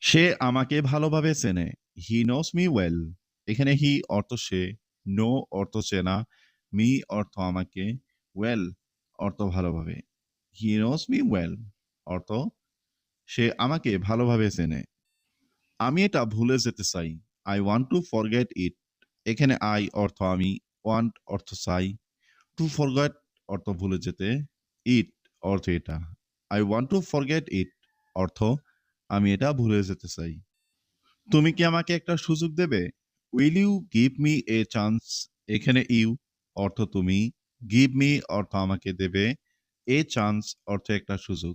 সে আমাকে ভালোভাবে চেনে। হি নোস মি ওয়েল। এখানে হি অর্থ সে, নো অর্থ চেনা, মি অর্থ আমাকে, ওয়েল অর্থ ভালোভাবে। হি নোস মি ওয়েল অর্থ সে আমাকে ভালোভাবে চেনে। আমি এটা ভুলে যেতে চাই। I want two forget it. এখানে আই অর্থ আমি, ওয়ান্ট অর্থ চাই, টু ফরগেট অর্থ ভুলে যেতে, ইট অর্থ এটা। I want two forget it অর্থ আমি এটা ভুলে যেতে চাই। তুমি কি আমাকে একটা সুযোগ দেবে? Will you give me a chance? এখানে ইউ অর্থ তুমি, গিভ মি অর্থ আমাকে দেবে, এ চান্স অর্থ একটা সুযোগ।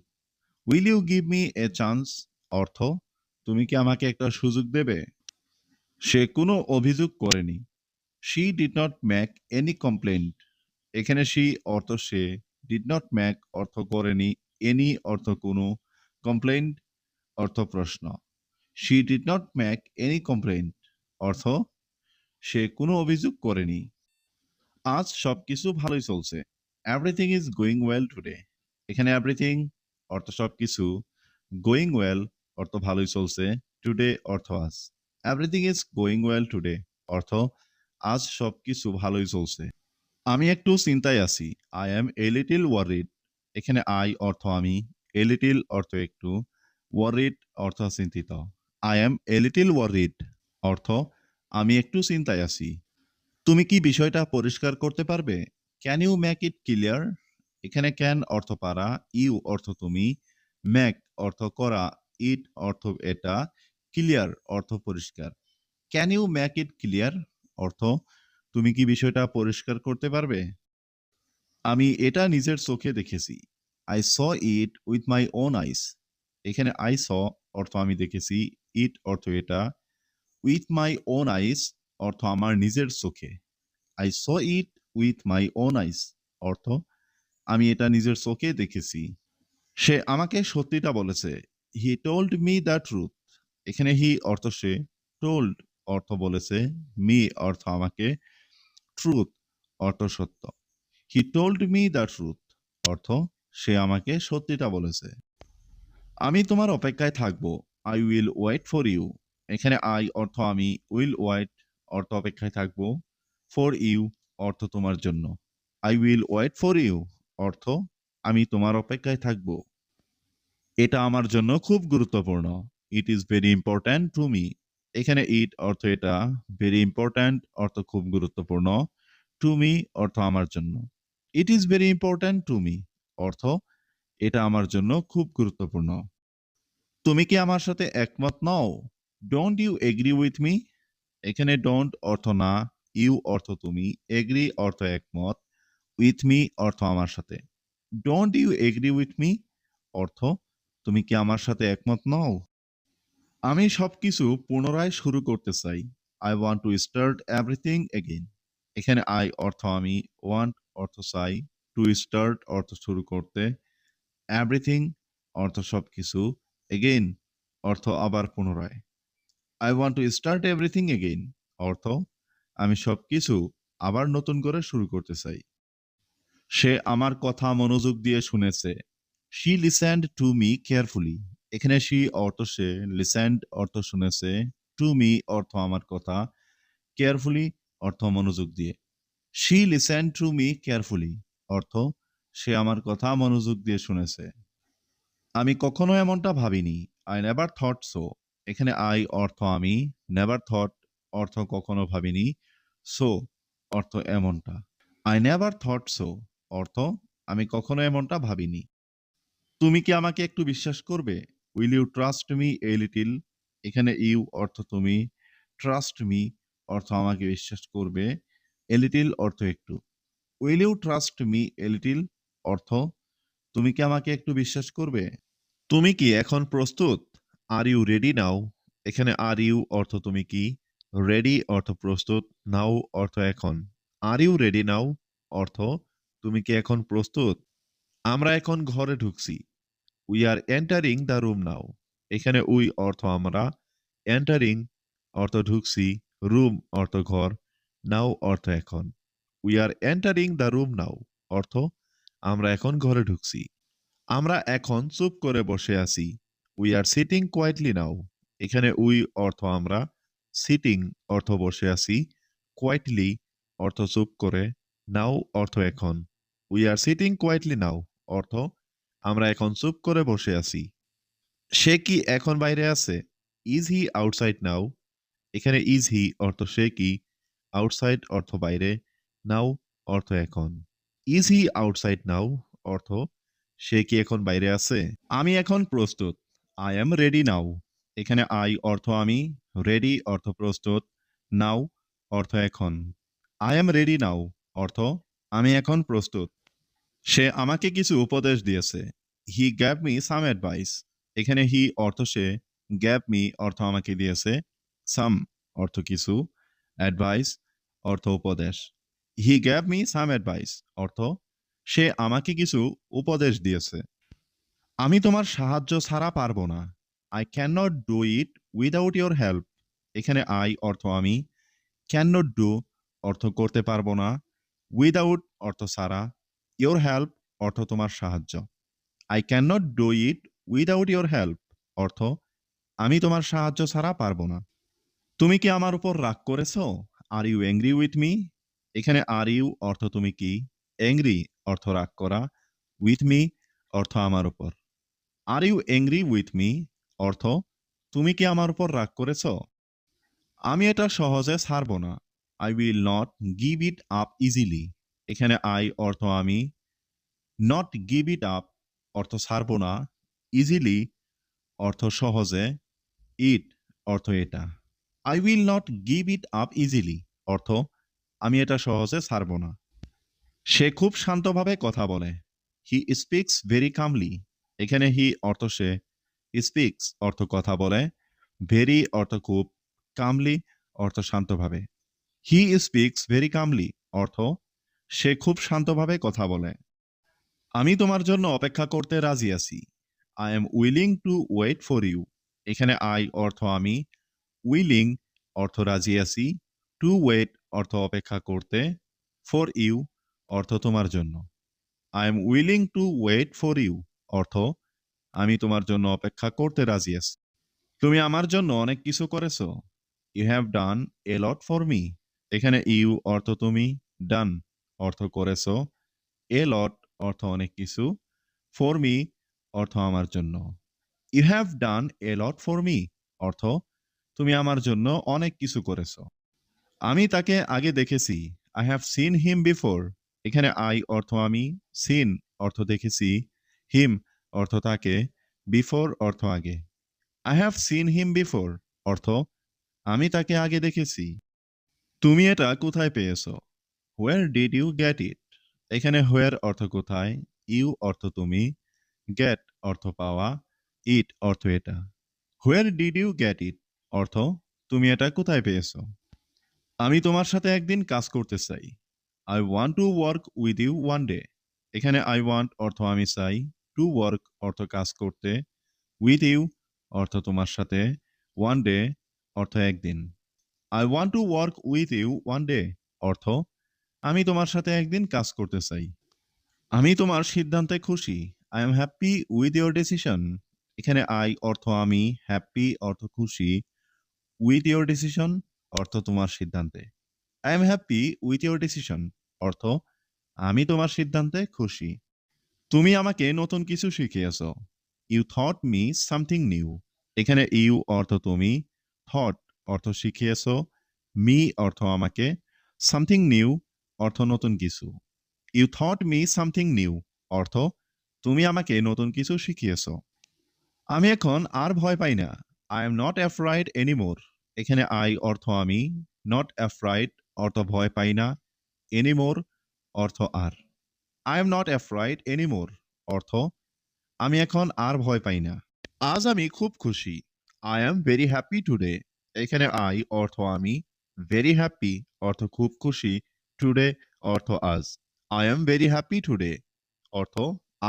Will you give me a chance অর্থ তুমি কি আমাকে একটা সুযোগ দেবে? সে কোনো অভিযোগ করেনি। She did not make any complaint. এখানে শি অর্থ সে, ডিড নট মেক অর্থ করেনি, এনি অর্থ কোনো, কমপ্লেন্ট অর্থ প্রশ্ন। She did not make any complaint অর্থ সে কোনো অভিযোগ করেনি। আজ সবকিছু ভালোই চলছে। Everything is going well today. এখানে এভরিথিং অর্থ সবকিছু, গোয়িং ওয়েল অর্থ ভালোই চলছে, টুডে অর্থ আজ। Everything is going well today অর্থ আজ সবকিছু ভালোই চলছে। আমি একটু চিন্তায় আছি। I am a little worried. এখানে আই অর্থ আমি, এ লিটিল অর্থ একটু, ওয়ারিড অর্থ চিন্তিত। I am a little worried অর্থ আমি একটু চিন্তায় আছি। তুমি কি বিষয়টা পরিষ্কার করতে পারবে? Can you make it clear? এখানে ক্যান অর্থ পারা, ইউ অর্থ তুমি, মেক অর্থ করা, ইট অর্থ এটা, ক্লিয়ার অর্থ পরিষ্কার। Can you make it clear অর্থ তুমি কি বিষয়টা পরিষ্কার করতে পারবে? আমি এটা নিজের চোখে দেখেছি। I saw it with my own আইস। এখানে আই স অর্থ আমি দেখেছি, ইট অর্থ এটা, উইথ মাই ওন আইস অর্থ আমার নিজের চোখে। I saw it with my own আইস অর্থ আমি এটা নিজের চোখে দেখেছি। সে আমাকে সত্যিটা বলেছে। হি টোল্ড মি দ্য ট্রুথ। এখানে হি অর্থ সে, টোল্ড অর্থ বলেছে, মি অর্থ আমাকে, ট্রুথ অর্থ সত্য। He told me the truth অর্থ সে আমাকে সত্যিটা বলেছে। আমি তোমার অপেক্ষায় থাকবো। I will wait for you. এখানে আই অর্থ আমি, উইল ওয়েট অর্থ অপেক্ষায় থাকবো, ফর ইউ অর্থ তোমার জন্য। I will wait for you অর্থ আমি তোমার অপেক্ষায় থাকবো। এটা আমার জন্য খুব গুরুত্বপূর্ণ। It is very important to me. এখানে ইট অর্থ এটা, ভেরি ইম্পর্ট্যান্ট অর্থ খুব গুরুত্বপূর্ণ, টু মি অর্থ আমার জন্য। It is very important to me অর্থ এটা আমার জন্য খুব গুরুত্বপূর্ণ। তুমি কি আমার সাথে একমত নও? Don't you agree with me? এখানে ডোন্ট অর্থ না, ইউ অর্থ তুমি, এগ্রি অর্থ একমত, উইথ মি অর্থ আমার সাথে। Don't you agree with me অর্থ তুমি কি আমার সাথে একমত নও? আমি সবকিছু পুনরায় শুরু করতে চাই। I want to start everything again. এখানে আই অর্থ আমি, ওয়ান্ট অর্থ চাই, টু স্টার্ট অর্থ শুরু করতে, এভরিথিং অর্থ সবকিছু, এগেইন অর্থ আবার পুনরায়। I want to start everything again অর্থ আমি সবকিছু আবার নতুন করে শুরু করতে চাই। সে আমার কথা মনোযোগ দিয়ে শুনেছে। She listened to me carefully. এখানে শি অর্থ সে, লিসেন্ড অর্থ শুনেছে, টু মি অর্থ আমার কথা, কেয়ারফুলি অর্থ মনোযোগ দিয়ে। She listened to me carefully অর্থ সে আমার কথা মনোযোগ দিয়ে শুনেছে। আমি কখনো এমনটা ভাবিনি। I never thought so. এখানে আই অর্থ আমি, নেভার থট অর্থ কখনো ভাবিনি, সো অর্থ এমনটা। আই নেভার থট সো অর্থ আমি কখনো এমনটা ভাবিনি। তুমি কি আমাকে একটু বিশ্বাস করবে? Will you trust me a little? এখানে ইউ অর্থ তুমি, ট্রাস্ট মি অর্থ আমাকে বিশ্বাস করবে, এ লিটিল অর্থ একটু। Will you trust me a little অর্থ তুমি কি আমাকে একটু বিশ্বাস করবে? তুমি কি এখন প্রস্তুত? আর ইউ রেডি নাও? এখানে আর ইউ অর্থ তুমি কি, রেডি অর্থ প্রস্তুত, নাও অর্থ এখন। আর ইউ রেডি নাও অর্থ তুমি কি এখন প্রস্তুত? আমরা এখন ঘরে ঢুকছি। We are entering the room now. এখানে উই অর্থ আমরা, এন্টারিং অর্থ ঢুকছি, রুম অর্থ ঘর, নাও অর্থ এখন। We are entering the room now অর্থ আমরা এখন ঘরে ঢুকছি। আমরা এখন চুপ করে বসে আছি। উই আর সিটিং কোয়াইটলি নাও। এখানে উই অর্থ আমরা, সিটিং অর্থ বসে আছি, কোয়াইটলি অর্থ চুপ করে, নাও অর্থ এখন। উই আর সিটিং কোয়াইটলি নাও অর্থ আমরা এখন চুপ করে বসে আছি। সে কি এখন বাইরে আছে? ইজ হি আউটসাইড নাও? এখানে ইজ হি অর্থ সে কি, আউটসাইড অর্থ বাইরে, নাও অর্থ এখন। ইজ হি আউটসাইড নাও অর্থ সে কি এখন বাইরে আছে? আমি এখন প্রস্তুত। আই এম রেডি নাও। এখানে আই অর্থ আমি, রেডি অর্থ প্রস্তুত, নাও অর্থ এখন। আই এম রেডি নাও অর্থ আমি এখন প্রস্তুত। সে আমাকে কিছু উপদেশ দিয়েছে। হি গ্যাভ মি সাম অ্যাডভাইস। এখানে হি অর্থ সে, গ্যাভ মি অর্থ আমাকে দিয়েছে, সাম অর্থ কিছু, অ্যাডভাইস অর্থ উপদেশ। হি গ্যাভ মি সাম অ্যাডভাইস অর্থ সে আমাকে কিছু উপদেশ দিয়েছে। আমি তোমার সাহায্য ছাড়া পারবো না। I can not do it without your help. এখানে আই অর্থ আমি, ক্যান নট ডু অর্থ করতে পারবো না, উইদাউট অর্থ ছাড়া, ইয়োর হেল্প অর্থ তোমার সাহায্য। I can not do it without your help অর্থ আমি তোমার সাহায্য ছাড়া পারবো না। তুমি কি আমার উপর রাগ করেছো? Are you angry with me? এখানে আর ইউ অর্থ তুমি কি, অ্যাংরি অর্থ রাগ করা, উইথ মি অর্থ আমার উপর। Are you angry with me অর্থ তুমি কি আমার উপর রাগ করেছ? আমি এটা সহজে ছাড়ব না। I will not give it up easily. এখানে আই অর্থ আমি, নট গিভ ইট আপ অর্থ ছাড়ব না, ইজিলি অর্থ সহজে, ইট অর্থ এটা। I will not give it up easily অর্থ আমি এটা সহজে ছাড়ব না। সে খুব শান্তভাবে কথা বলে। He speaks very calmly. এখানে হি অর্থ সে, স্পিক্স অর্থ কথা বলে, ভেরি অর্থ খুব, কামলি অর্থ শান্তভাবে। হি স্পিক্স ভেরি কামলি অর্থ সে খুব শান্তভাবে কথা বলে। আমি তোমার জন্য অপেক্ষা করতে রাজি আছি। I am willing to wait for you. এখানে আই অর্থ আমি, উইলিং অর্থ রাজি আছি, টু ওয়েট অর্থ অপেক্ষা করতে, ফর ইউ অর্থ তোমার জন্য। I am willing to wait for you অর্থ আমি তোমার জন্য অপেক্ষা করতে রাজি আছি। তুমি আমার জন্য অনেক কিছু করেছো। You have done a lot for me. এখানে ইউ অর্থ তুমি, ডান অর্থ করেছো, এ লট অর্থ অনেক কিছু, ফর মি অর্থ আমার জন্য। You have done a lot for me অর্থ তুমি আমার জন্য অনেক কিছু করেছো। আমি তাকে আগে দেখেছি। I have seen him before. এখানে আই অর্থ আমি, সিন অর্থ দেখেছি, হিম অর্থ তাকে, বিফোর অর্থ আগে। I have seen him before অর্থ আমি তাকে আগে দেখেছি। তুমি এটা কোথায় পেয়েছো? Where did you get it? এখানে হোয়ার অর্থ কোথায়, ইউ অর্থ তুমি, গেট অর্থ পাওয়া, ইট অর্থ এটা। Where did you get it অর্থ তুমি এটা কোথায় পেয়েছো? আমি তোমার সাথে একদিন কাজ করতে চাই। I want to work with you one day. এখানে আই ওয়ান্ট অর্থ আমি চাই, টু ওয়ার্ক অর্থ কাজ করতে, উইথ ইউ অর্থ তোমার সাথে, ওয়ান ডে অর্থ একদিন। I want to work with you one day অর্থ আমি তোমার সাথে একদিন কাজ করতে চাই। আমি তোমার সিদ্ধান্তে খুশি। I am happy with your decision. এখানে আই অর্থ আমি, হ্যাপি অর্থ খুশি, উইথ ইয়োর ডিসিশন অর্থ তোমার সিদ্ধান্তে। I am happy with your decision অর্থ আমি তোমার সিদ্ধান্তে খুশি। তুমি আমাকে নতুন কিছু শিখিয়েছ। You thought me something new. এখানে ইউ অর্থ তুমি, থট অর্থ শিখিয়েছ, মি অর্থ আমাকে, সামথিং নিউ অর্থ নতুন কিছু। You thought me something new অর্থ তুমি আমাকে নতুন কিছু শিখিয়েছ। আমি এখন আর ভয় পাই না। I am not afraid anymore. এখানে আই অর্থ আমি, নট অ্যাফ্রাইড অর্থ ভয় পাই না, এনিমোর অর্থ আর। I am not afraid anymore অর্থ আমি এখন আর ভয় পাই না। আজ আমি খুব খুশি। I am very happy today. এখানে আই অর্থ আমি, ভেরি হ্যাপি অর্থ খুব খুশি, টুডে অর্থ আজ। I am very happy today অর্থ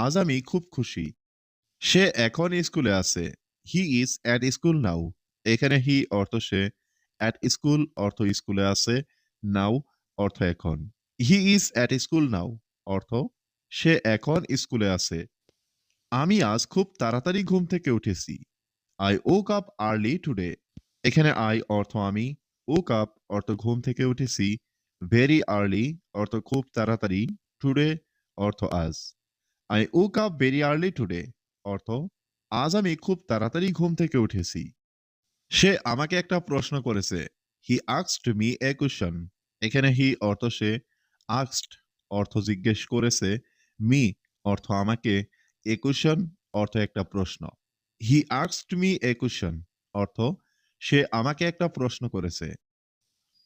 আজ আমি খুব খুশি। সে এখন স্কুলে আছে। He is at school now. এখানে হি অর্থ সে, অ্যাট স্কুল অর্থ স্কুলে আছে, নাও অর্থ এখন। He is at school now অর্থ সে এখন স্কুলে আছে। আমি আজ খুব তাড়াতাড়ি ঘুম থেকে উঠেছি। I woke up early today. এখানে আই অর্থ আমি, woke up অর্থ ঘুম থেকে উঠেছি, very early অর্থ খুব তাড়াতাড়ি, today অর্থ আজ। I woke up very early today অর্থ আজ আমি খুব তাড়াতাড়ি ঘুম থেকে উঠেছি। সে আমাকে একটা প্রশ্ন করেছে। He asked me a question. এখানে he অর্থ সে, asked অর্থ জিজ্ঞেস করেছে, me অর্থ আমাকে, a question অর্থ একটা প্রশ্ন। He asked me a question অর্থ সে আমাকে একটা প্রশ্ন করেছে।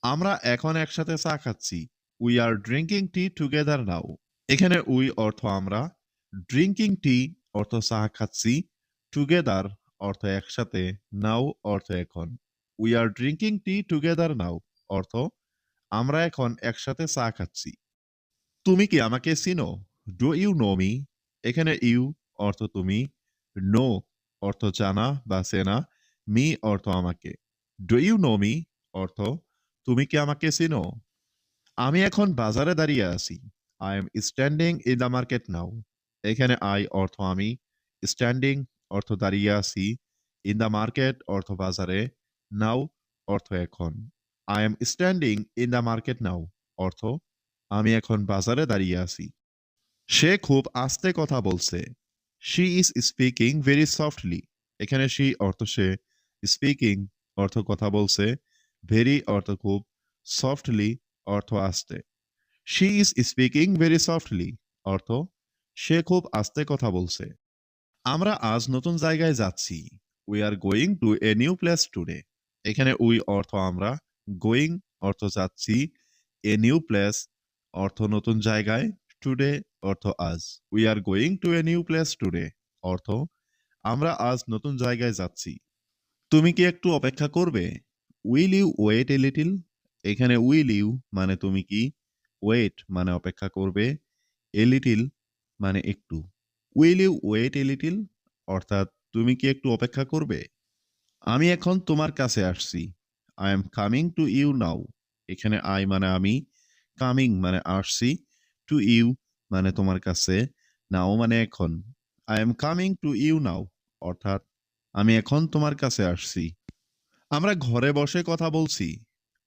আমরা এখন একসাথে চা খাচ্ছি। We are drinking tea together now. এখানে উই অর্থ আমরা, ড্রিঙ্কিং টি অর্থ চা খাচ্ছি, টুগেদার অর্থ একসাথে, নাও অর্থ এখন। We are drinking tea together now অর্থ আমরা এখন একসাথে চা খাচ্ছি। তুমি কি আমাকে চিনো? Do you know me? এখানে ইউ অর্থ তুমি, নো অর্থ জানা বা চেনা, মি অর্থ আমাকে। ডু ইউ নো মি অর্থ তুমি কি আমাকে চিনো? আমি এখন বাজারে দাঁড়িয়ে আছি। I M standing in the market নাও। এখানে আই অর্থ আমি, স্ট্যান্ডিং অর্থ দাঁড়িয়ে আছি, ইন দ্য মার্কেট অর্থ বাজারে, নাও অর্থ এখন। I M standing in the market নাও অর্থ আমি এখন বাজারে দাঁড়িয়ে আছি। সে খুব আস্তে কথা বলছে। She is speaking very softly. এখানে শি অর্থ সে, স্পিকিং অর্থ কথা বলছে, ভেরি অর্থ খুব, সফটলি অর্থ আস্তে। She is speaking very softly অর্থ সে খুব আস্তে কথা বলছে। আমরা আজ নতুন জায়গায় যাচ্ছি। We are going to a new place today. এখানে উই অর্থ আমরা, গোয়িং অর্থ যাচ্ছি, এ নিউ প্লেস অর্থ নতুন জায়গায়, টুডে অর্থ আজ। We are going to a new place today অর্থ আমরা আজ নতুন জায়গায় যাচ্ছি। তুমি কি একটু অপেক্ষা করবে? Will you wait a little? এখানে উইল ইউ মানে তুমি কি, ওয়েট মানে অপেক্ষা করবে, এ লিটিল মানে একটু। Will you wait a little অর্থাৎ তুমি কি একটু অপেক্ষা করবে? আমি এখন তোমার কাছে আসছি। I am coming to you now. এখানে আই মানে আমি, কামিং মানে আসছি, টু ইউ মানে তোমার কাছে, নাও মানে এখন। I am coming to you now অর্থাৎ আমি এখন তোমার কাছে আসছি। আমরা ঘরে বসে কথা বলছি।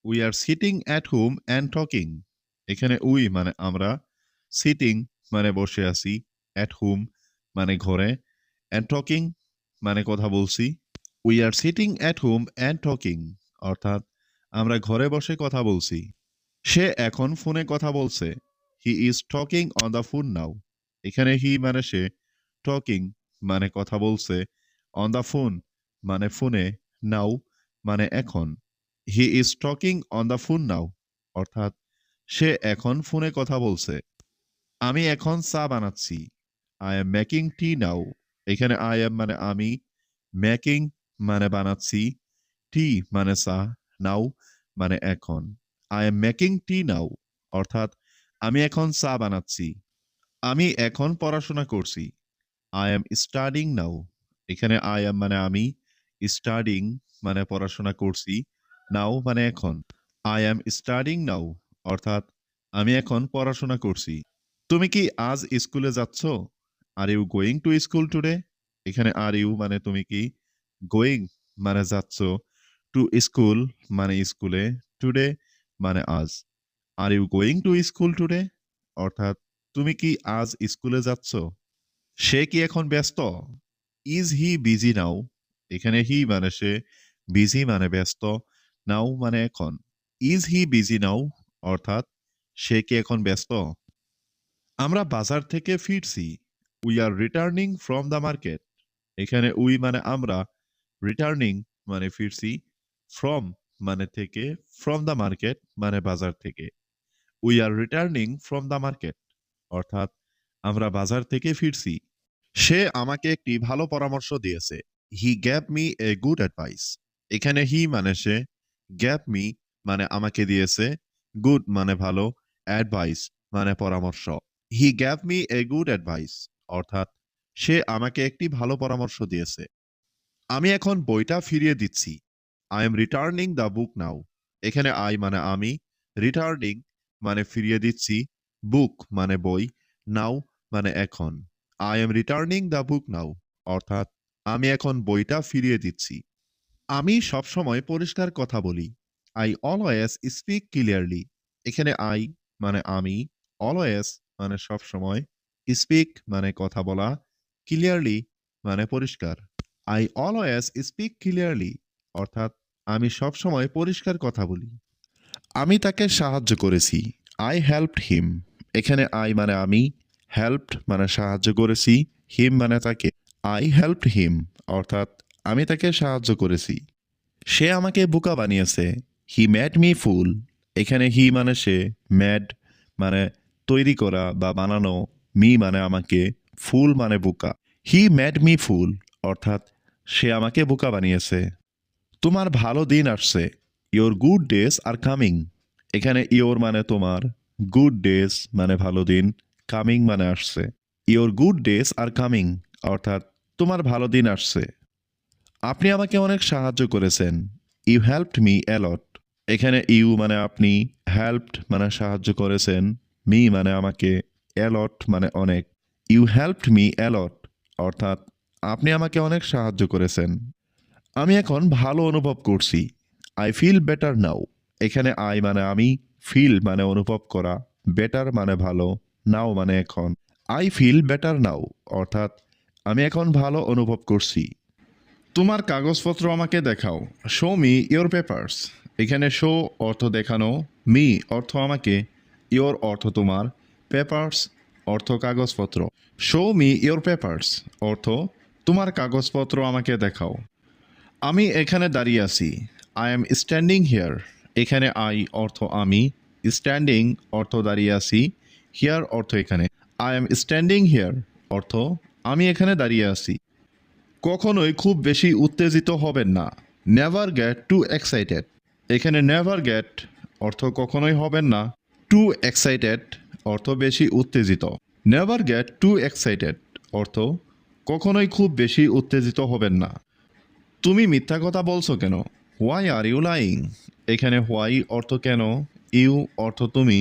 We are sitting at home and talking. এখানে উই মানে আমরা, সিটিং মানে বসে আছি, অ্যাট হোম মানে ঘরে, অ্যান্ড টকিং মানে কথা বলছি। We are sitting at home and talking অর্থাৎ আমরা ঘরে বসে কথা বলছি। সে এখন ফোনে কথা বলছে। He is talking on the phone now. এখানে হি মানে সে, টকিং মানে কথা বলছে, অন দ্য ফোন মানে ফোনে, নাও মানে এখন। He is talking on the phone now অর্থাৎ সে এখন ফোনে কথা বলছে। আমি এখন চা বানাচ্ছি। আই এম মেকিং টি নাও। এখানে আই এম মানে আমি, মেকিং মানে বানাচ্ছি, টি মানে চা, নাও মানে এখন। আই এম মেকিং টি নাও অর্থাৎ আমি এখন চা বানাচ্ছি। আমি এখন পড়াশোনা করছি। আই এম স্টাডিং নাও। এখানে আই এম মানে আমি, স্টাডিং মানে পড়াশোনা করছি, নাও মানে এখন। আই এম স্টাডিং নাও অর্থাৎ আমি এখন পড়াশোনা করছি। তুমি কি আজ স্কুলে যাচ্ছ? Are you going to school today? এখানে আর ইউ মানে তুমি কি, গোয়িং মানে যাচ্ছ, টু স্কুল মানে স্কুলে, টুডে মানে আজ। Are you going to school today অর্থাৎ তুমি কি আজ স্কুলে যাচ্ছ? সে কি এখন ব্যস্ত? Is he busy now? এখানে হি মানে সে, বিজি মানে ব্যস্ত, নাও মানে এখন। ইজ হি বিজি নাও অর্থাৎ সে কি এখন ব্যস্ত? আমরা বাজার থেকে ফিরছি। We are returning from the market. এখানে উই মানে আমরা, রিটার্নিং মানে ফিরছি, ফ্রম মানে থেকে, ফ্রম দ্য মার্কেট মানে বাজার থেকে। We are returning from the market অর্থাৎ আমরা বাজার থেকে ফিরছি। সে আমাকে একটি ভালো পরামর্শ দিয়েছে। হি gave me a good advice. এখানে হি মানে সে, গ্যাভ মি মানে আমাকে দিয়েছে, গুড মানে ভালো, অ্যাডভাইস মানে পরামর্শ। হি gave me a good advice অর্থাৎ সে আমাকে একটি ভালো পরামর্শ দিয়েছে। আমি এখন বইটা ফিরিয়ে দিচ্ছি। I am returning the book now. এখানে আই মানে আমি, রিটার্নিং মানে ফিরিয়ে দিচ্ছি, বুক মানে বই, নাও মানে এখন। I am returning the book now অর্থাৎ আমি এখন বইটা ফিরিয়ে দিচ্ছি। আমি সবসময় পরিষ্কার কথা বলি। I always speak clearly. এখানে আই মানে আমি, অলওয়েজ মানে সবসময়, স্পিক মানে কথা বলা, ক্লিয়ারলি মানে পরিষ্কার। আই অলওয়েজ স্পিক ক্লিয়ারলি অর্থাৎ আমি সবসময় পরিষ্কার কথা বলি। আমি তাকে সাহায্য করেছি। I helped him. এখানে আই মানে আমি, হেল্পড মানে সাহায্য করেছি, হিম মানে তাকে। আই হেল্পড হিম অর্থাৎ আমি তাকে সাহায্য করেছি। সে আমাকে বোকা বানিয়েছে। হি মেড মি ফুল। এখানে হি মানে সে, মেড মানে তৈরি করা বা বানানো, মি মানে আমাকে, ফুল মানে বোকা। হি মেড মি ফুল অর্থাৎ সে আমাকে বোকা বানিয়েছে। তোমার ভালো দিন আসছে। Your good days are coming. এখানে ইয়োর মানে তোমার, গুড ডেজ মানে ভালো দিন, কামিং মানে আসছে। Your good days are coming অর্থাৎ তোমার ভালো দিন আসছে। আপনি আমাকে অনেক সাহায্য করেছেন। You helped me a lot. এখানে ইউ মানে আপনি, হেল্পড মানে সাহায্য করেছেন, মি মানে আমাকে, অ্যালট মানে অনেক। ইউ হেল্পড মি অ্যালট অর্থাৎ আপনি আমাকে অনেক সাহায্য করেছেন। আমি এখন ভালো অনুভব করছি। I feel better now. এখানে আই মানে আমি, ফিল মানে অনুভব করা, বেটার মানে ভালো, নাও মানে এখন। আই ফিল বেটার নাও অর্থাৎ আমি এখন ভালো অনুভব করছি। তোমার কাগজপত্র আমাকে দেখাও। Show me your papers. এখানে শো অর্থ দেখানো, মি অর্থ আমাকে, ইয়োর অর্থ তোমার, পেপার্স অর্থ কাগজপত্র। শো মি ইয়োর পেপার্স অর্থ তোমার কাগজপত্র আমাকে দেখাও। আমি এখানে দাঁড়িয়ে আছি। I M standing here. এখানে আই অর্থ আমি, স্ট্যান্ডিং অর্থ দাঁড়িয়ে আছি, হিয়ার অর্থ এখানে। আই এম স্ট্যান্ডিং হিয়ার অর্থ আমি এখানে দাঁড়িয়ে আছি। কখনোই খুব বেশি উত্তেজিত হবেন না। Never get too excited. এখানে নেভার গেট অর্থ কখনোই হবেন না, টু এক্সাইটেড অর্থ বেশি উত্তেজিত। নেভার গেট টু এক্সাইটেড অর্থ কখনোই খুব বেশি উত্তেজিত হবেন না। তুমি মিথ্যা কথা বলছো কেন? Why are you lying. এখানে হোয়াই অর্থ কেন, ইউ অর্থ তুমি,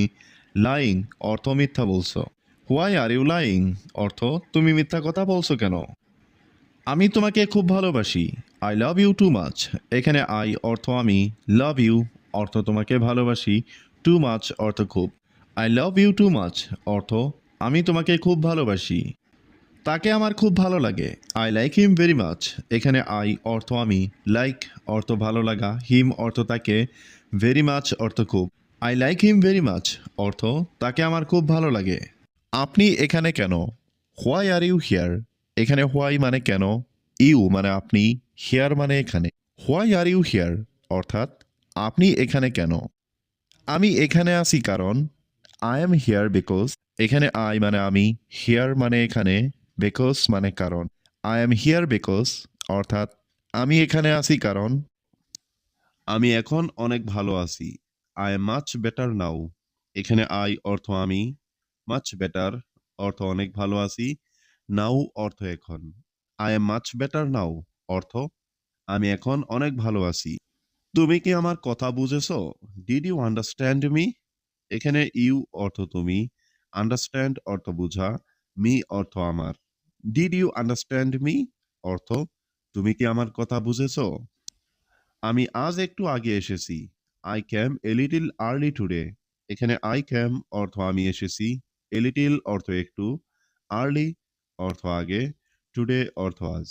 লাইং অর্থ মিথ্যা বলছো। হোয়াই আর ইউ লাইং অর্থ তুমি মিথ্যা কথা বলছো কেন? আমি তোমাকে খুব ভালোবাসি। I love you too much. এখানে আই অর্থ আমি, লাভ ইউ অর্থ তোমাকে ভালোবাসি, টু মাচ অর্থ খুব। I love you too much অর্থ আমি তোমাকে খুব ভালোবাসি। তাকে আমার খুব ভালো লাগে। I like him very much. এখানে আই অর্থ আমি, লাইক অর্থ ভালো লাগা, হিম অর্থ তাকে, ভেরি মাচ অর্থ খুব। I like him very much অর্থ তাকে আমার খুব ভালো লাগে। আপনি এখানে কেন? Why are you here. এখানে হোয়াই মানে কেন, ইউ মানে আপনি, হিয়ার মানে এখানে। হোয়াই আর ইউ হিয়ার অর্থাৎ আপনি এখানে কেন? আমি এখানে আছি কারণ, আই এম হিয়ার বিকজ। এখানে আই মানে আমি, হিয়ার মানে এখানে, বিকজ মানে কারণ। আই এম হিয়ার বিকজ অর্থাৎ আমি এখানে আছি কারণ। আমি এখন অনেক ভালো আছি। I M much better now. এখানে আই অর্থ আমি, মাচ বেটার অর্থ অনেক ভালো আছি, নাও অর্থ এখন। I M much better now অর্থ আমি এখন অনেক ভালো আছি। তুমি কি আমার কথা বুঝেছো? Did you understand me? এখানে ইউ অর্থ তুমি, আন্ডারস্ট্যান্ড অর্থ বুঝা, মি অর্থ আমার। ডিড ইউ আন্ডারস্ট্যান্ড মি অর্থ তুমি কি আমার কথা বুঝেছো? আমি আজ একটু আগে এসেছি। I came a little early today. এখানে আই ক্যাম অর্থ আমি এসেছি, এ লিটল অর্থ একটু, আর্লি অর্থ আগে, টুডে অর্থ আজ।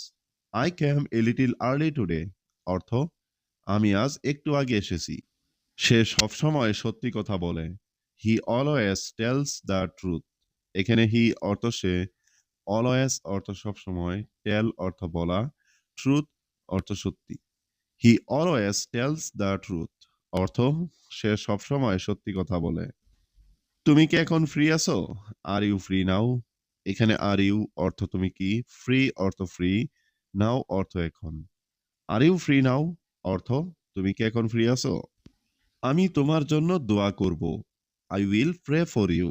I came a little early today অর্থ আমি আজ একটু আগে এসেছি। সে সবসময় সত্যি কথা বলে। He always tells the truth. এখানে হি অর্থ সে, অলওয়েজ অর্থ সবসময়, টেল অর্থ বলা, ট্রুথ অর্থ সত্যি। He always tells the truth অর্থ সে সবসময় সত্যি কথা বলে। তুমি কি এখন ফ্রি আছো? Are you free now. এখানে আর ইউ অর্থ তুমি কি, ফ্রি অর্থ ফ্রি, নাও অর্থ এখন। আর ইউ ফ্রি নাও অর্থ তুমি কি এখন ফ্রি আছো? আমি তোমার জন্য দোয়া করব। I will pray for you.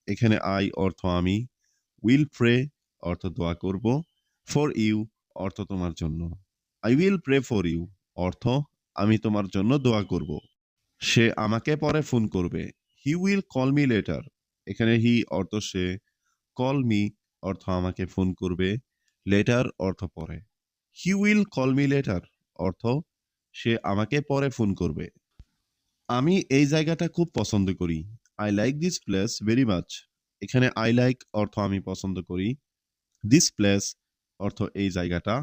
এখানে আই অর্থ আমি, উইল প্রে অর্থ দোয়া করব, ফর ইউ অর্থ তোমার জন্য। I will pray for you অর্থ আমি তোমার জন্য দোয়া করব। সে আমাকে পরে ফোন করবে। He will call me letter. এখানে হি অর্থ সে, কল মি অর্থ আমাকে ফোন করবে, লেটার অর্থ পরে। He will call me letter অর্থ সে আমাকে পরে ফোন করবে। আমি এই জায়গাটা খুব পছন্দ করি। I like this plays very much. এখানে আই লাইক অর্থ আমি পছন্দ করি। দিস প্লেস অর্থ এই জায়গাটা।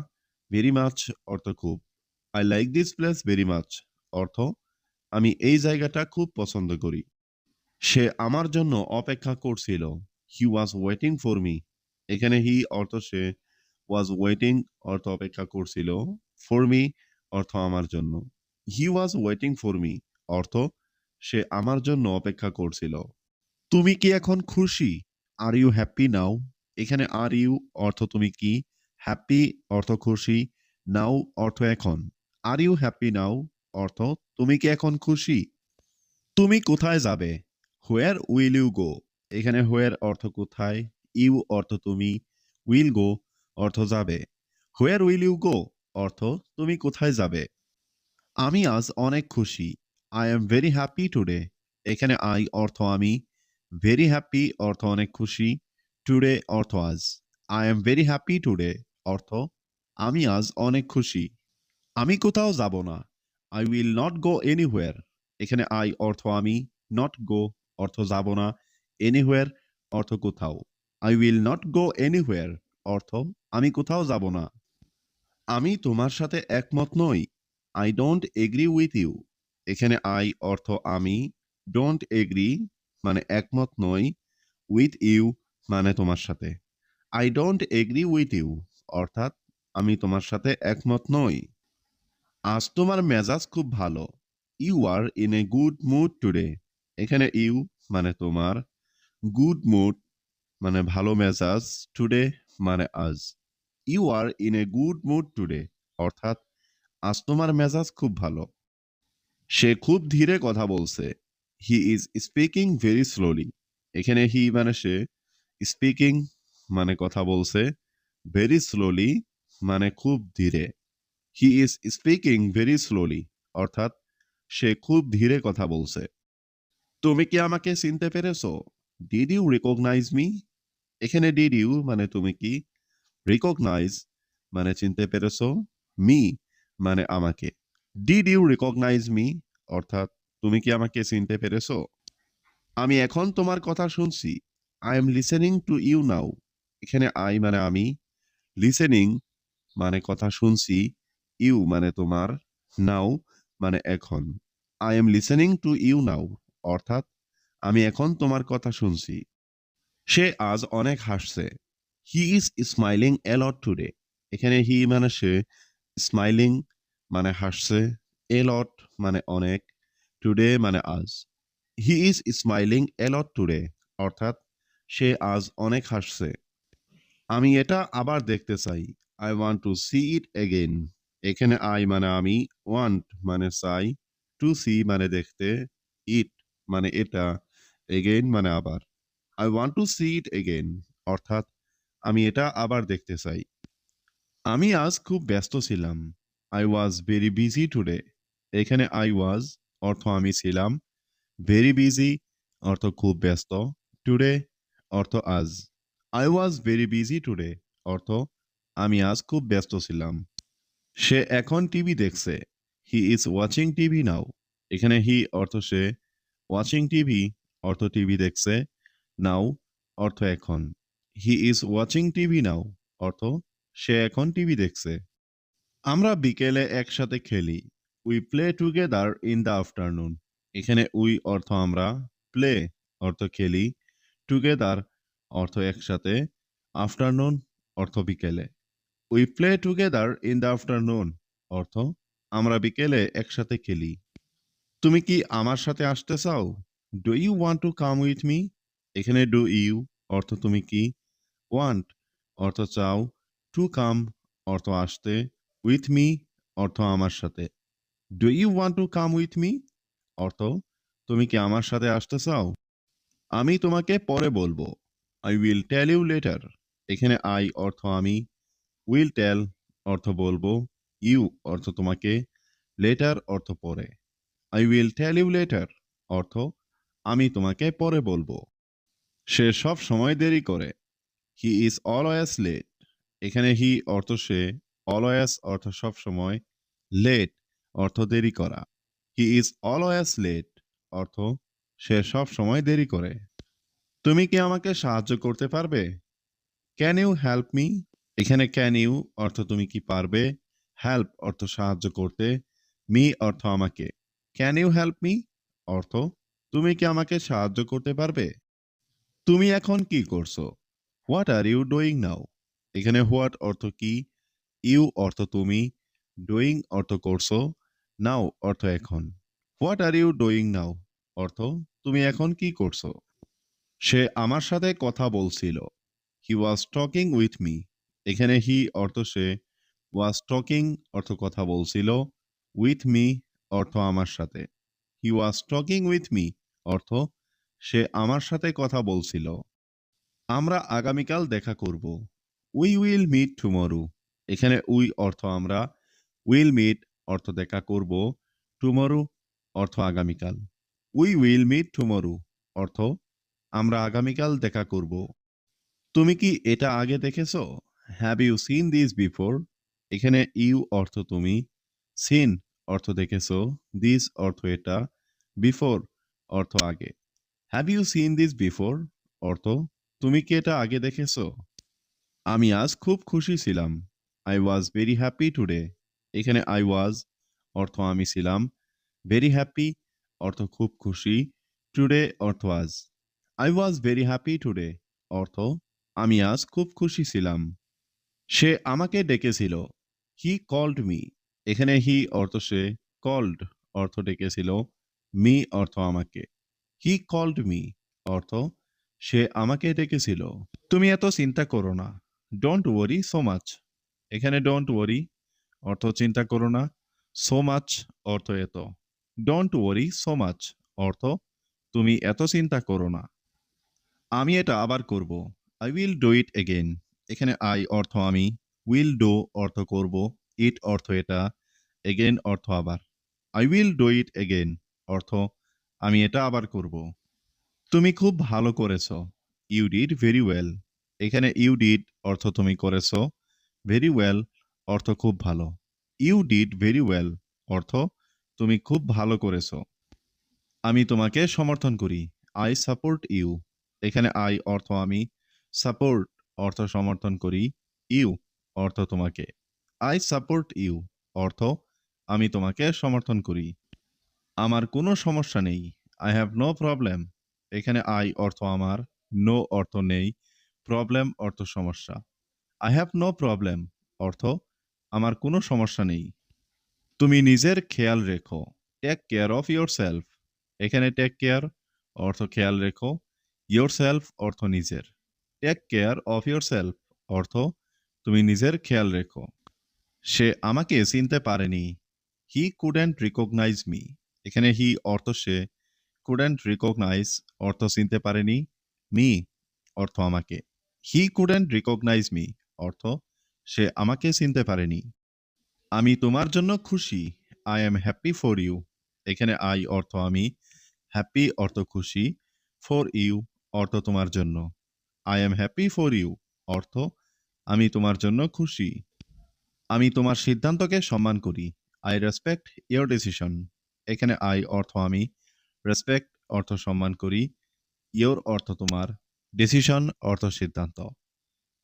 ভেরি মাচ অর্থ খুব। I like this plays very much অর্থ আমি এই জায়গাটা খুব পছন্দ করি। সে আমার জন্য অপেক্ষা করছিল। হি ওয়াজ ওয়েটিং ফর মি। এখানে হি অর্থ সে, ওয়াজ ওয়েটিং অর্থ অপেক্ষা করছিল, ফর মি অর্থ আমার জন্য। হি ওয়াজ ওয়েটিং ফর মি অর্থ সে আমার জন্য অপেক্ষা করছিল। তুমি কি এখন খুশি? Are you happy now? এখানে আর ইউ অর্থ তুমি কি, হ্যাপি অর্থ খুশি, নাও অর্থ এখন। আর ইউ হ্যাপি নাও অর্থ তুমি কি এখন খুশি? তুমি কোথায় যাবে? Where will you go? এখানে হোয়ার অর্থ কোথায়, ইউ অর্থ তুমি, উইল গো অর্থ যাবে। হোয়ার উইল ইউ গো অর্থ তুমি কোথায় যাবে? আমি আজ অনেক খুশি। I am very happy today. এখানে আই অর্থ আমি, ভেরি হ্যাপি অর্থ অনেক খুশি, টুডে অর্থ আজ। I am very happy today অর্থ আমি আজ অনেক খুশি। আমি কোথাও যাব না। I will not go anywhere. এখানে আই অর্থ আমি, নট গো অর্থ যাব না, এনিহোয়ার অর্থ কোথাও। I will not go anywhere অর্থ আমি কোথাও যাব না। আমি তোমার সাথে একমত নই। I don't agree with you. এখানে আই অর্থ আমি, ডোন্ট এগ্রি মানে একমত নই, উইথ ইউ মানে তোমার সাথে। I don't agree with you অর্থাৎ আমি তোমার সাথে একমত নই। আজ তোমার মেজাজ খুব ভালো। You are in a good mood today. এখানে ইউ মানে তোমার, গুড মুড মানে ভালো মেজাজ, টুডে মানে আজ। You are in a good mood today অর্থাৎ আজ তোমার মেজাজ খুব ভালো। সে খুব ধীরে কথা বলছে। He is speaking very slowly. এখানে হি মানে সে, স্পিকিং মানে কথা বলছে, ভেরি স্লোলি মানে খুব ধীরে। He is speaking very slowly অর্থাৎ সে খুব ধীরে কথা বলছে। তুমি কি আমাকে চিনতে পেরেছো? Did you recognise me? এখানে ডিড ইউ মানে তুমি কি, রিকগনাইজ মানে চিনতে পেরেছো, মি মানে আমাকে। ডিড ইউ রিকগনাইজ মি অর্থাৎ তুমি কি আমাকে চিনতে পেরেছো? আমি এখন তোমার কথা শুনছি। I am listening to you now. এখানে আই মানে আমি, লিসেনিং মানে কথা শুনছি, ইউ মানে তোমার, নাও মানে এখন। I am listening to you now অর্থাৎ আমি এখন তোমার কথা শুনছি। সে আজ অনেক হাসছে। He is smiling A lot today. এখানে হি মানে সে, স্মাইলিং মানে হাসছে, এ লট মানে অনেক, টুডে মানে আজ। He is smiling A lot today অর্থাৎ সে আজ অনেক হাসছে। আমি এটা আবার দেখতে চাই। I want to see it again. এখানে আই মানে আমি, ওয়ান্ট মানে চাই, টু সি মানে দেখতে, ইট মানে এটা, এগেইন মানে আবার। I want to see it again অর্থাৎ আমি এটা আবার দেখতে চাই। আমি আজ খুব ব্যস্ত ছিলাম। I was very busy today. এখানে আই ওয়াজ অর্থ আমি ছিলাম, ভেরি বিজি অর্থ খুব ব্যস্ত, টুডে অর্থ আজ। I was very busy today অর্থ আমি আজ খুব ব্যস্ত ছিলাম। সে এখন টিভি দেখছে। হি ইজ ওয়াচিং টিভি নাও। এখানে হি অর্থ সে, ওয়াচিং টিভি অর্থ টিভি দেখছে, নাও অর্থ এখন। হি ইজ ওয়াচিং টিভি নাও অর্থ সে এখন টিভি দেখছে। আমরা বিকেলে একসাথে খেলি। We play together in the afternoon. এখানে উই অর্থ আমরা, প্লে অর্থ খেলি, টুগেদার অর্থ একসাথে, আফটারনুন অর্থ বিকেলে। We play together in the afternoon অর্থ আমরা বিকেলে একসাথে খেলি। তুমি কি আমার সাথে আসতে চাও? Do you want to come with me? এখানে ডু ইউ অর্থ তুমি কি, ওয়ান্ট অর্থ চাও, টু কাম অর্থ আসতে, উইথ মি অর্থ আমার সাথে। Do you want to come with me অর্থ তুমি কি আমার সাথে আসতে চাও? আমি তোমাকে পরে বলবো। I will tell you later. এখানে আই অর্থ আমি, উইল টেল অর্থ বলবো, ইউ অর্থ তোমাকে, লেটার অর্থ পরে। I will tell you later অর্থ আমি তোমাকে পরে বলবো। সে সব সময় দেরি করে। He is always late. এখানে হি অর্থ সে, অলওয়েজ অর্থ সবসময়, লেট অর্থ দেরি করা। হি ইজ অলওয়েজ লেট অর্থ সে সব সময় দেরি করে। তুমি কি আমাকে সাহায্য করতে পারবে? Can you help me? এখানে ক্যান ইউ অর্থ তুমি কি পারবে, হেল্প অর্থ সাহায্য করতে, মি অর্থ আমাকে। ক্যান ইউ হেল্প মি অর্থ তুমি কি আমাকে সাহায্য করতে পারবে? তুমি এখন কি করছো? What are you doing now? এখানে হোয়াট অর্থ কি, ইউ অর্থ তুমি, ডুইং অর্থ করছো, নাও অর্থ এখন। What are you doing now অর্থ তুমি এখন কি করছো? সে আমার সাথে কথা বলছিল। হি ওয়াজ টকিং উইথ মি। এখানে হি অর্থ সে, ওয়াজ টকিং অর্থ কথা বলছিল, উইথ মি অর্থ আমার সাথে। হি ওয়াজ টকিং উইথ মি অর্থ সে আমার সাথে কথা বলছিল। আমরা আগামীকাল দেখা করব। We will meet tomorrow. এখানে উই অর্থ আমরা, উইল মিট অর্থ দেখা করব, টুমরো অর্থ আগামীকাল। উই উইল মিট টুমরো অর্থ আমরা আগামীকাল দেখা করব। তুমি কি এটা আগে দেখেছো? Have you seen this before? এখানে ইউ অর্থ তুমি, সিন অর্থ দেখেছো, দিস অর্থ এটা, বিফোর অর্থ আগে। Have you seen this before অর্থ তুমি কি এটা আগে দেখেছো? আমি আজ খুব খুশি ছিলাম। I was very happy today. এখানে আই ওয়াজ অর্থ আমি ছিলাম, ভেরি হ্যাপি অর্থ খুব খুশি, টুডে অর্থ আজ। I was very happy today অর্থ আমি আজ খুব খুশি ছিলাম। সে আমাকে ডেকেছিল। He called me. এখানে হি অর্থ সে, কল্ড অর্থ ডেকেছিল, মি অর্থ আমাকে। হি কল্ড মি অর্থ সে আমাকে ডেকেছিল। তুমি এত চিন্তা করো না। Don't worry so much. এখানে ডোন্ট ওয়ারি অর্থ চিন্তা করো না, সো মাচ অর্থ এত। ডোন্ট ওয়ারি সো মাচ অর্থ তুমি এত চিন্তা করো না। আমি এটা আবার করব। I will do it again. এখানে আই অর্থ আমি, উইল ডু অর্থ করব, ইট অর্থ এটা, এগেইন অর্থ আবার। I will do it again অর্থ আমি এটা আবার করব। তুমি খুব ভালো করেছো। You did very well. এখানে ইউ ডিড অর্থ তুমি করেছো, ভেরি ওয়েল অর্থ খুব ভালো। ইউ ডিড ভেরি ওয়েল অর্থ তুমি খুব ভালো করেছো। আমি তোমাকে সমর্থন করি। I support you. এখানে আই অর্থ আমি, সাপোর্ট অর্থ সমর্থন করি, ইউ অর্থ তোমাকে। আই সাপোর্ট ইউ অর্থ আমি তোমাকে সমর্থন করি। আমার কোনো সমস্যা নেই। I have no problem. এখানে আই অর্থ আমার, নো অর্থ নেই, প্রবলেম অর্থ সমস্যা। আই হ্যাভ নো প্রবলেম অর্থ আমার কোনো সমস্যা নেই। তুমি নিজের খেয়াল রেখো। Take care of yourself. এখানে টেক কেয়ার অর্থ খেয়াল রেখো, ইয়োর সেলফ অর্থ নিজের। Take care of yourself অর্থ তুমি নিজের খেয়াল রেখো। সে আমাকে চিনতে পারেনি। He couldn't recognise me. এখানে হি অর্থ সে, কুডেন্ট রিকগনাইজ অর্থ চিনতে পারেনি, মি অর্থ আমাকে। হি কুডেন্ট রিকগনাইজ মি অর্থ সে আমাকে চিনতে পারেনি। আমি তোমার জন্য খুশি। I am happy for you. এখানে আই অর্থ আমি, হ্যাপি অর্থ খুশি, ফর ইউ অর্থ তোমার জন্য। I am happy for you অর্থ আমি তোমার জন্য খুশি। আমি তোমার সিদ্ধান্তকে সম্মান করি। I respect your decision. এখানে আই অর্থ আমি, রেসপেক্ট অর্থ সম্মান করি, ইয়োর অর্থ তোমার, ডিসিশন অর্থ সিদ্ধান্ত।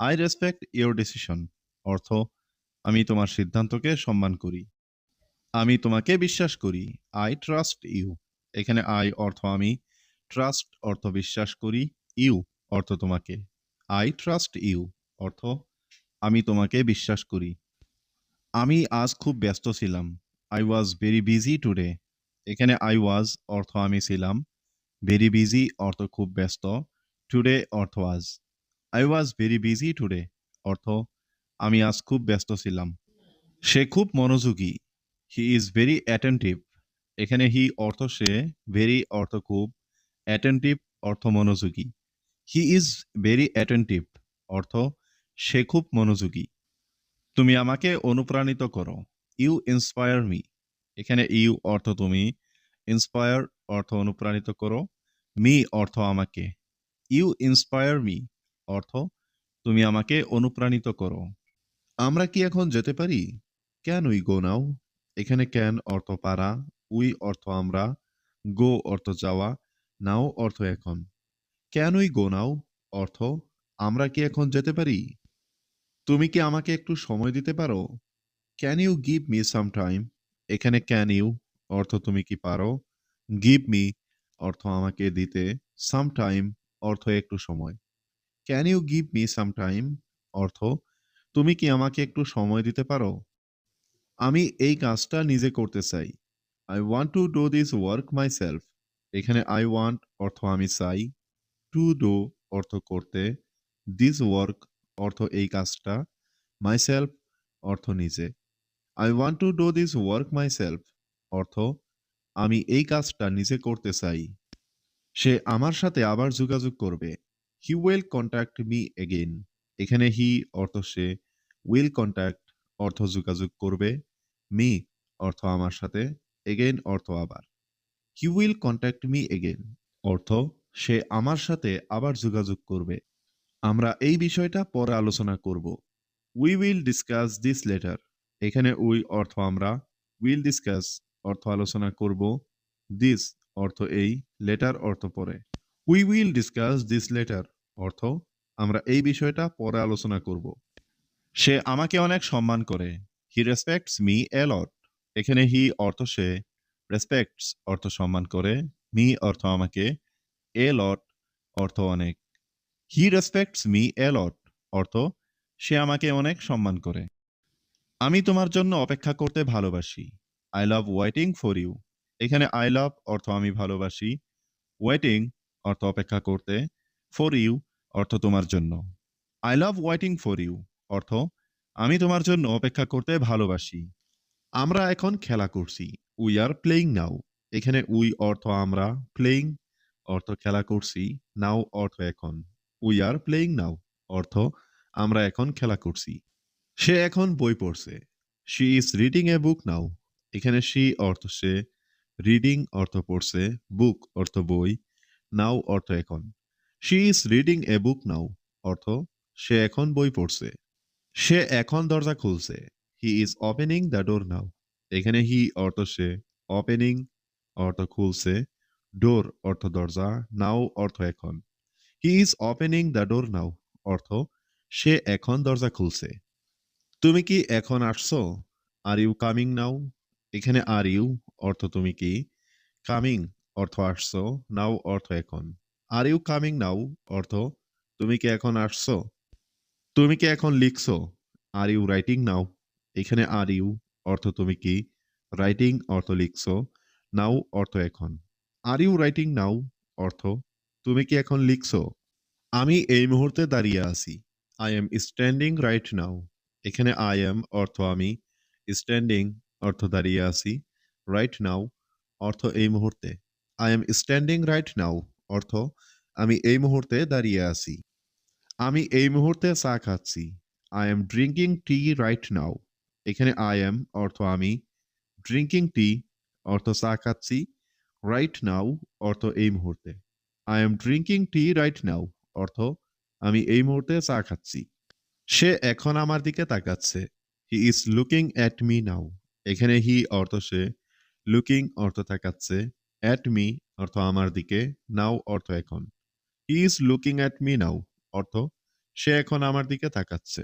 আই রেসপেক্ট ইয়োর ডিসিশন অর্থ আমি তোমার সিদ্ধান্তকে সম্মান করি। আমি তোমাকে বিশ্বাস করি। I trust you. এখানে আই অর্থ আমি, ট্রাস্ট অর্থ বিশ্বাস করি, ইউ অর্থ তোমাকে। আই ট্রাস্ট ইউ অর্থ আমি তোমাকে বিশ্বাস করি। আমি আজ খুব ব্যস্ত ছিলাম। I was very busy today. এখানে আই ওয়াজ অর্থ আমি ছিলাম, ভেরি বিজি অর্থ খুব ব্যস্ত, টুডে অর্থ আজ। I was very busy today অর্থ আমি আজ খুব ব্যস্ত ছিলাম। সে খুব মনোযোগী। He is very attentive. এখানে হি অর্থ সে, ভেরি অর্থ খুব, অ্যাটেন্টিভ অর্থ মনোযোগী। হি ইজ ভেরি অ্যাটেন্টিভ অর্থ সে খুব মনোযোগী। তুমি আমাকে অনুপ্রাণিত করো। You inspire me. এখানে ইউ অর্থ তুমি, ইন্সপায়ার অর্থ অনুপ্রাণিত করো, মি অর্থ আমাকে। ইউ ইন্সপায়ার মি অর্থ তুমি আমাকে অনুপ্রাণিত করো। আমরা কি এখন যেতে পারি? ক্যান উই গো নাও? এখানে ক্যান অর্থ পারা, উই অর্থ আমরা, গো অর্থ যাওয়া, নাও অর্থ এখন। ক্যান উই গো নাও অর্থ আমরা কি এখন যেতে পারি? তুমি কি আমাকে একটু সময় দিতে পারো? Can you give me some time? এখানে ক্যান ইউ অর্থ তুমি কি পারো, গিভ মি অর্থ আমাকে দিতে, সাম টাইম অর্থ একটু সময়। Can you give me some time অর্থ তুমি কি আমাকে একটু সময় দিতে পারো? আমি এই কাজটা নিজে করতে চাই। I want to do this work myself. এখানে আই ওয়ান্ট অর্থ আমি চাই, টু ডু অর্থ করতে, দিস ওয়ার্ক অর্থ এই কাজটা, মাইসেলফ অর্থ নিজে। I want to do this work myself অর্থ আমি এই কাজটা নিজে করতে চাই। সে আমার সাথে আবার যোগাযোগ করবে। He will contact me again. এখানে হি অর্থ সে, উইল কন্ট্যাক্ট অর্থ যোগাযোগ করবে, মি অর্থ আমার সাথে, এগেইন অর্থ আবার। He will contact me again অর্থ সে আমার সাথে আবার যোগাযোগ করবে। আমরা এই বিষয়টা পরে আলোচনা করব। We will discuss this letter. এখানে উই অর্থ আমরা, উইল ডিসকাস অর্থ আলোচনা করব, দিস অর্থ এই, লেটার অর্থ পরে। We will discuss this letter অর্থ আমরা এই বিষয়টা পরে আলোচনা করব। সে আমাকে অনেক সম্মান করে। হি রেসপেক্টস মি এ লট। এখানে হি অর্থ সে, রেসপেক্টস অর্থ সম্মান করে, মি অর্থ আমাকে, এ লট অর্থ অনেক। হি রেসপেক্টস মি এ লট অর্থ সে আমাকে অনেক সম্মান করে। আমি তোমার জন্য অপেক্ষা করতে ভালোবাসি। I love waiting for you. এখানে আই লাভ অর্থ আমি ভালোবাসি, ওয়েটিং অর্থ অপেক্ষা করতে, ফর ইউ অর্থ তোমার জন্য। I love waiting for you অর্থ আমি তোমার জন্য অপেক্ষা করতে ভালোবাসি। আমরা এখন খেলা করছি। উই আর প্লেইং নাও। এখানে উই অর্থ আমরা, প্লেইং অর্থ খেলা করছি, নাও অর্থ এখন। উই আর প্লেইং নাও অর্থ আমরা এখন খেলা করছি। সে এখন বই পড়ছে। She is reading a book now. এখানে শি অর্থ সে, রিডিং অর্থ পড়ছে, বুক অর্থ বই, নাও অর্থ এখন। She is reading a book now অর্থ সে এখন বই পড়ছে। সে এখন দরজা খুলছে। He is opening the door now. এখানে হি অর্থ সে, ওপেনিং অর্থ খুলছে, ডোর অর্থ দরজা, নাও অর্থ এখন। He is opening the door now অর্থ সে এখন দরজা খুলছে। তুমি কি এখন আসছো? Are you coming now? এখানে আর ইউ অর্থ তুমি কি, কামিং অর্থ আসছো, নাও অর্থ এখন। আর ইউ কামিং নাও অর্থ তুমি কি এখন আসছো? তুমি কি এখন লিখছো? Are you writing now? এখানে আর ইউ অর্থ তুমি কি, রাইটিং অর্থ লিখছো, নাও অর্থ এখন। আর ইউ রাইটিং নাও অর্থ তুমি কি এখন লিখছো? আমি এই মুহূর্তে দাঁড়িয়ে আছি। I M standing right now. এখানে আই এম অর্থ আমি, স্ট্যান্ডিং অর্থ দাঁড়িয়ে আছি, রাইট নাও অর্থ এই মুহূর্তে। I am standing right now অর্থ আমি এই মুহূর্তে দাঁড়িয়ে আছি। আমি এই মুহূর্তে চা খাচ্ছি। I am drinking T right now. এখানে আই এম অর্থ আমি, ড্রিঙ্কিং টি অর্থ চা খাচ্ছি, রাইট নাও অর্থ এই মুহূর্তে। I am drinking T right now অর্থ আমি এই মুহূর্তে চা খাচ্ছি। সে এখন আমার দিকে তাকাচ্ছে। He is looking at me now. এখানে হি অর্থ সে, লুকিং অর্থ তাকাচ্ছে, অ্যাট মি অর্থ আমার দিকে, নাও অর্থ এখন। He is looking at me now অর্থ সে এখন আমার দিকে তাকাচ্ছে।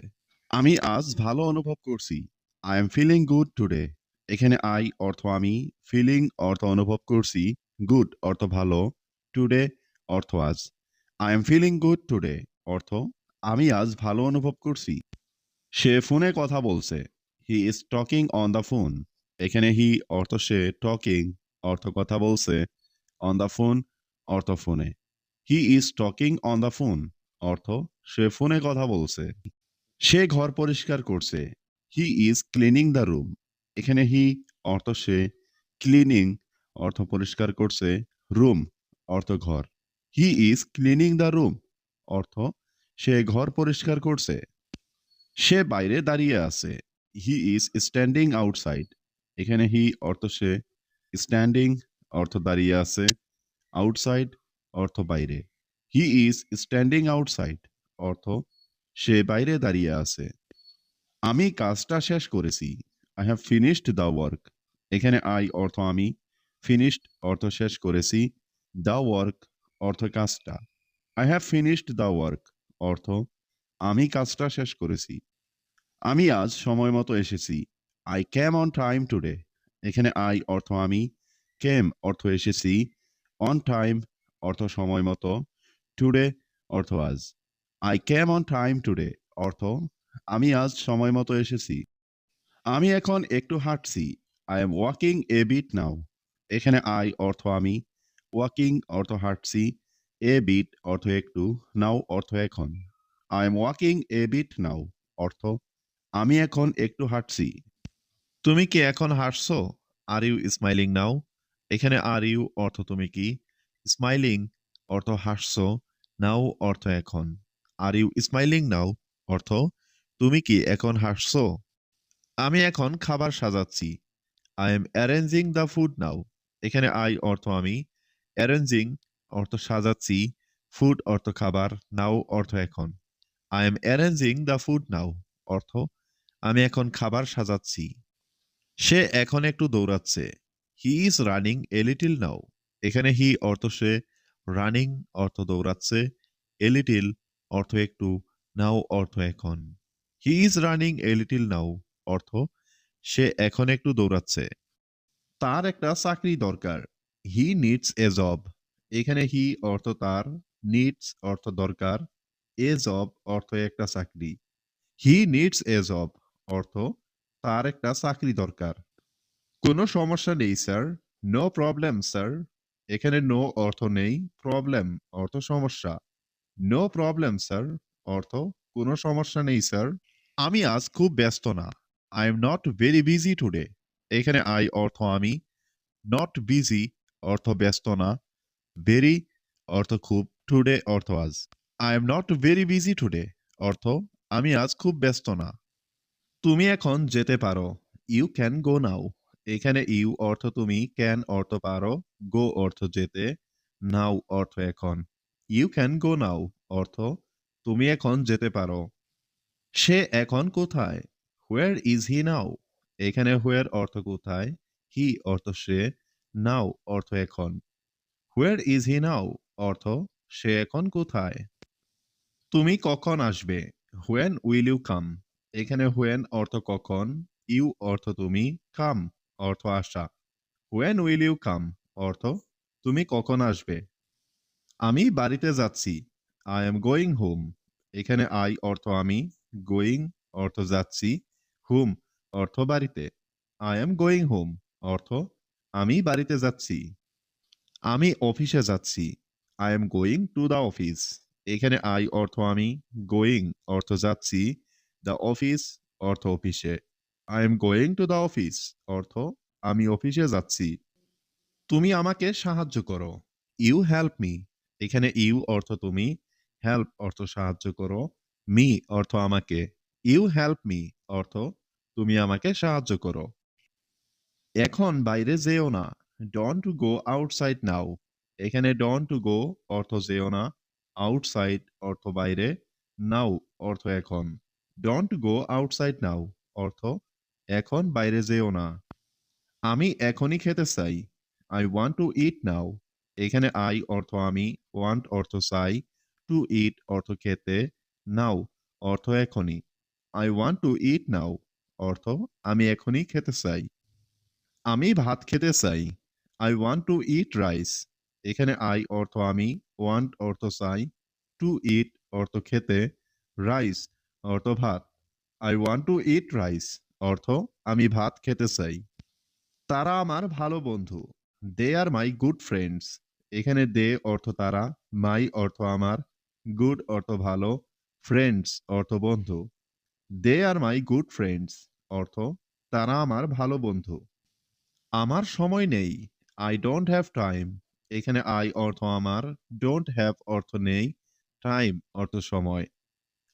আমি আজ ভালো অনুভব করছি। I am feeling good today. এখানে আই অর্থ আমি, ফিলিং অর্থ অনুভব করছি, গুড অর্থ ভালো, টুডে অর্থ আজ। I am feeling good today অর্থ আমি আজ ভালো অনুভব করছি। সে ফোনে কথা বলছে। He is talking on the phone. এখানে হি অর্থ সে, টকিং অর্থ কথা বলছে, অন দ্য ফোন অর্থ ফোনে। হি is talking on the phone অর্থ সে ফোনে কথা বলছে। সে ঘর পরিষ্কার করছে। He is cleaning the room. এখানে হি অর্থ সে, ক্লিনিং অর্থ পরিষ্কার করছে, রুম অর্থ ঘর। He is cleaning the room অর্থ সে ঘর পরিষ্কার করছে। সে বাইরে দাঁড়িয়ে আছে। He is standing outside. এখানে হি অর্থ সে, স্ট্যান্ডিং অর্থ দাঁড়িয়ে আছে, আউটসাইড অর্থ বাইরে। হি ইজ স্ট্যান্ডিং আউটসাইড অর্থ সে বাইরে দাঁড়িয়ে আছে। আমি কাজটা শেষ করেছি। I have finished the work. এখানে I অর্থ আমি, finished অর্থ শেষ করেছি, the work অর্থ কাজটা। I have finished the work অর্থ আমি কাজটা শেষ করেছি। আমি আজ সময় মতো এসেছি। I came on time today. এখানে I অর্থ আমি, came অর্থ এসেছি, on time অর্থ সময় মতো, today অর্থ আজ। I came on time today অর্থ আমি আজ সময় মতো এসেছি। আমি এখন একটু হাঁটছি। I am walking a bit now. এখানে I অর্থ আমি, walking অর্থ হাঁটছি, a bit অর্থ একটু, now অর্থ এখন। I am walking a bit now অর্থ আমি এখন একটু হাঁটছি। তুমি কি এখন হাসছো? আর ইউ স্মাইলিং নাও? এখানে আর ইউ অর্থ তুমি কি, স্মাইলিং অর্থ হাসছো, নাও অর্থ এখন। আর ইউ স্মাইলিং নাও অর্থ তুমি কি এখন হাসছো? আমি এখন খাবার সাজাচ্ছি। I am arranging the food now. এখানে আই অর্থ আমি, অ্যারেঞ্জিং অর্থ সাজাচ্ছি, ফুড অর্থ খাবার, নাও অর্থ এখন। I am arranging the food now অর্থ আমি এখন খাবার সাজাচ্ছি। সে এখন একটু দৌড়াচ্ছে। He is running a little now. এখানে হি অর্থ সে, রানিং অর্থ দৌড়াচ্ছে, এ লিটিল অর্থ একটু, নাও অর্থ এখন। He is running a little now অর্থ সে এখন একটু দৌড়াচ্ছে। তার একটা চাকরি দরকার। He needs a job. এখানে হি অর্থ তার, নিডস অর্থ দরকার, এ জব অর্থ একটা চাকরি। হি নিডস এ জব অর্থ তার একটা চাকরি দরকার। কোনো সমস্যা নেই স্যার। No problem sir. এখানে নো অর্থ নেই, প্রবলেম অর্থ সমস্যা। নো প্রবলেম স্যার অর্থ কোনো সমস্যা নেই স্যার। আমি আজ খুব ব্যস্ত না। I am not very busy today. এখানে আই অর্থ আমি, নট বিজি অর্থ ব্যস্ত না, ভেরি অর্থ খুব, টুডে অর্থ আজ। I am not very busy today অর্থ আমি আজ খুব ব্যস্ত না। তুমি এখন যেতে পারো। ইউ ক্যান গো নাও। এখানে ইউ অর্থ তুমি, ক্যান অর্থ পারো, গো অর্থ যেতে, নাও অর্থ এখন। ইউ ক্যান গো নাও অর্থ তুমি এখন যেতে পারো। সে এখন কোথায়? হোয়ার ইজ হি নাও? এখানে হোয়ার অর্থ কোথায়, হি অর্থ সে, নাও অর্থ এখন। হোয়ার ইজ হি নাও অর্থ সে এখন কোথায়? তুমি কখন আসবে? When will you come? এখানে হোয়েন অর্থ কখন, ইউ অর্থ তুমি, কাম অর্থ আসা। হোয়েন উইল ইউ কাম অর্থ তুমি কখন আসবে? আমি বাড়িতে যাচ্ছি। I am going home. এখানে আই অর্থ আমি, গোয়িং অর্থ যাচ্ছি, হোম অর্থ বাড়িতে। আই এম গোয়িং হোম অর্থ আমি বাড়িতে যাচ্ছি। আমি অফিসে যাচ্ছি। I am going to the office. এখানে আই অর্থ আমি, গোয়িং অর্থ যাচ্ছি, দ্য অফিস অর্থ অফিসে। I am going to the office অর্থ আমি অফিসে যাচ্ছি। তুমি আমাকে সাহায্য করো। You help me. এখানে ইউ অর্থ তুমি, হেল্প অর্থ সাহায্য করো, মি অর্থ আমাকে। ইউ হেল্প মি অর্থ তুমি আমাকে সাহায্য করো। এখন বাইরে যেও না। ডন্ট গো আউটসাইড নাও। এখানে ডন্ট গো অর্থ যেও না, আউটসাইড অর্থ বাইরে, নাও অর্থ এখন। ডন্ট গো আউটসাইড নাও অর্থ এখন বাইরে যেও না। আমি এখনই খেতে চাই। আই ওয়ান্ট টু ইট নাও। এখানে আই অর্থ আমি, ওয়ান্ট অর্থ চাই, টু ইট অর্থ খেতে, নাও অর্থ এখনই। আই ওয়ান্ট টু ইট নাও অর্থ আমি এখনই খেতে চাই। আমি ভাত খেতে চাই। I want two eat rice. এখানে আই অর্থ আমি, ওয়ান্ট অর্থ চাই, টু ইট অর্থ খেতে, রাইস অর্থ ভাত। I want two eat rice অর্থ আমি ভাত খেতে চাই। তারা আমার ভালো বন্ধু। দে আর মাই গুড ফ্রেন্ডস। এখানে দে অর্থ তারা, মাই অর্থ আমার, গুড অর্থ ভালো, ফ্রেন্ডস অর্থ বন্ধু। দে আর মাই গুড ফ্রেন্ডস অর্থ তারা আমার ভালো বন্ধু। আমার সময় নেই। I don't have time. এখানে আই অর্থ আমার, ডোন্ট হ্যাভ অর্থ নেই, টাইম অর্থ সময়।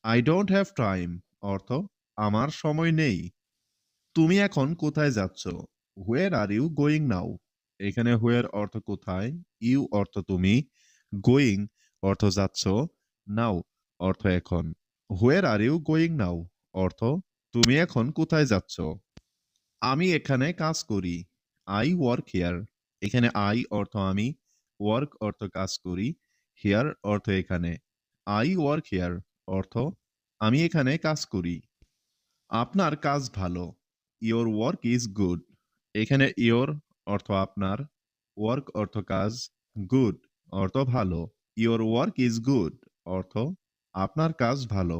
আই ডোন্ট হ্যাভ টাইম অর্থ আমার সময় নেই। তুমি এখন কোথায় যাচ্ছ? হোয়ার আর ইউ গোয়িং নাও? এখানে হোয়ার অর্থ কোথায়, ইউ অর্থ তুমি, গোয়িং অর্থ যাচ্ছ, নাও অর্থ এখন। হোয়ার আর ইউ গোয়িং নাও অর্থ তুমি এখন কোথায় যাচ্ছ? আমি এখানে কাজ করি। I work here. এখানে I অর্থ আমি, work অর্থ কাজ করি, here অর্থ এখানে। I work here অর্থ আমি এখানে কাজ করি। আপনার কাজ ভালো। Your work is good. এখানে your অর্থ আপনার, work অর্থ কাজ, good অর্থ ভালো। Your work is good অর্থ আপনার কাজ ভালো।